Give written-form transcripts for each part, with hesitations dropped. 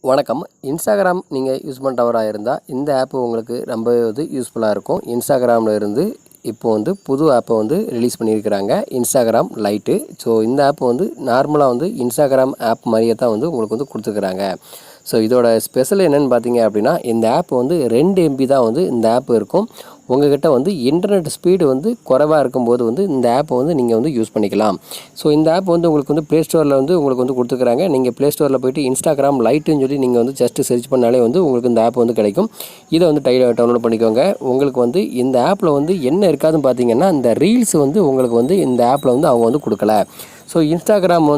வணக்கம். இன்ஸ்டாகிராம் நீங்கள் யூஸ் பண்ணுறவராக இருந்தால் இந்த ஆப்பு உங்களுக்கு ரொம்பவே யூஸ்ஃபுல்லாக இருக்கும். இன்ஸ்டாகிராமில் இருந்து இப்போ புது ஆப்பை ரிலீஸ் பண்ணியிருக்கிறாங்க, இன்ஸ்டாகிராம் லைட்டு. ஸோ இந்த ஆப் நார்மலாக இன்ஸ்டாகிராம் ஆப் மாதிரியே தான் உங்களுக்கு கொடுத்துருக்குறாங்க. ஸோ இதோட ஸ்பெஷல் என்னென்னு பார்த்தீங்க அப்படின்னா, இந்த ஆப் 2 MB தான் இந்த ஆப் இருக்கும். உங்கள்கிட்ட இன்டர்நெட் ஸ்பீடு குறைவாக இருக்கும்போது இந்த ஆப்பை நீங்கள் யூஸ் பண்ணிக்கலாம். ஸோ இந்த ஆப் உங்களுக்கு ப்ளே ஸ்டோரில் உங்களுக்கு கொடுத்துருக்குறாங்க. நீங்கள் ப்ளே ஸ்டோரில் போய்ட்டு இன்ஸ்டாகிராம் லைட்டுன்னு சொல்லி நீங்கள் ஜஸ்ட்டு சர்ச் பண்ணாலே உங்களுக்கு இந்த ஆப் கிடைக்கும். இதை டவுன்லோட் பண்ணிக்கோங்க. உங்களுக்கு இந்த ஆப்பில் என்ன இருக்காதுன்னு பார்த்தீங்கன்னா, இந்த ரீல்ஸ் உங்களுக்கு இந்த ஆப்பில் அவங்க கொடுக்கல. ஸோ இன்ஸ்டாகிராம்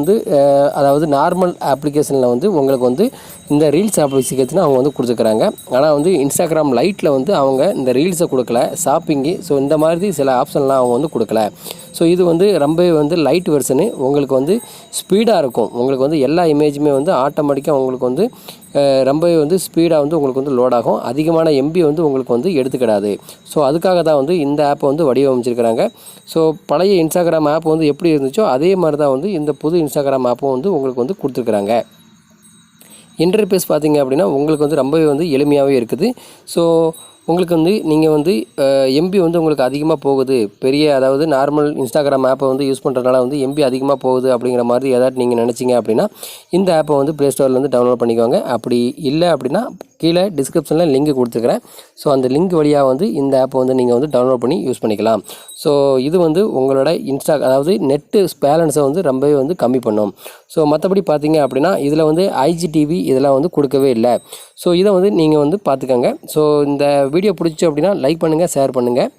அதாவது நார்மல் அப்ளிகேஷனில் உங்களுக்கு இந்த ரீல்ஸ் அப்ளிகேஷனை அவங்க கொடுத்துருக்குறாங்க. ஆனால் இன்ஸ்டாகிராம் லைட்டில் அவங்க இந்த ரீல்ஸை கொடுக்கல, ஷாப்பிங்கு. ஸோ இந்த மாதிரி சில ஆப்ஷன்லாம் அவங்க கொடுக்கல. ஸோ இது ரொம்பவே லைட் வெர்ஷனு. உங்களுக்கு ஸ்பீடாக இருக்கும். உங்களுக்கு எல்லா இமேஜுமே ஆட்டோமேட்டிக்காக உங்களுக்கு ரொம்பவே ஸ்பீடாக உங்களுக்கு லோட் ஆகும். அதிகமான எம்பி உங்களுக்கு எடுத்துக்கிடாது. ஸோ அதுக்காக தான் இந்த ஆப்பை வடிவமைச்சிருக்கிறாங்க. ஸோ பழைய இன்ஸ்டாகிராம் ஆப் எப்படி இருந்துச்சோ அதே மாதிரி தான் இந்த புது இன்ஸ்டாகிராம் ஆப்பும் உங்களுக்கு கொடுத்துருக்குறாங்க. இன்டர்ஃபேஸ் பார்த்தீங்க அப்படின்னா உங்களுக்கு ரொம்பவே எளிமையாகவே இருக்குது. ஸோ உங்களுக்கு நீங்கள் எம்பி உங்களுக்கு அதிகமாக போகுது, அதாவது நார்மல் இன்ஸ்டாகிராம் ஆப்பை யூஸ் பண்ணுறதுனால எம்பி அதிகமாக போகுது அப்படிங்கிற மாதிரி ஏதாவது நீங்கள் நினச்சிங்க அப்படின்னா இந்த ஆப்பை ப்ளே ஸ்டோரில் டவுன்லோட் பண்ணிக்கோங்க. அப்படி இல்லை அப்படின்னா கீழே டிஸ்கிரிப்ஷனில் லிங்க் கொடுத்துருக்குறேன். ஸோ அந்த லிங்க் வழியாக இந்த ஆப்பை நீங்கள் டவுன்லோட் பண்ணி யூஸ் பண்ணிக்கலாம். ஸோ இது உங்களோட அதாவது நெட்டு பேலன்ஸை ரொம்பவே கம்மி பண்ணும். ஸோ மற்றபடி பார்த்தீங்க அப்படின்னா இதில் IGTV இதெல்லாம் கொடுக்கவே இல்லை. ஸோ இதை நீங்கள் பார்த்துக்கோங்க. ஸோ இந்த வீடியோ பிடிச்சி அப்படின்னா லைக் பண்ணுங்கள், ஷேர் பண்ணுங்கள்.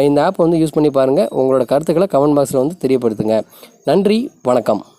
இந்த ஆப்பை யூஸ் பண்ணி பாருங்கள். உங்களோட கருத்துக்களை கமெண்ட் பாக்ஸில் தெரியப்படுத்துங்க. நன்றி, வணக்கம்.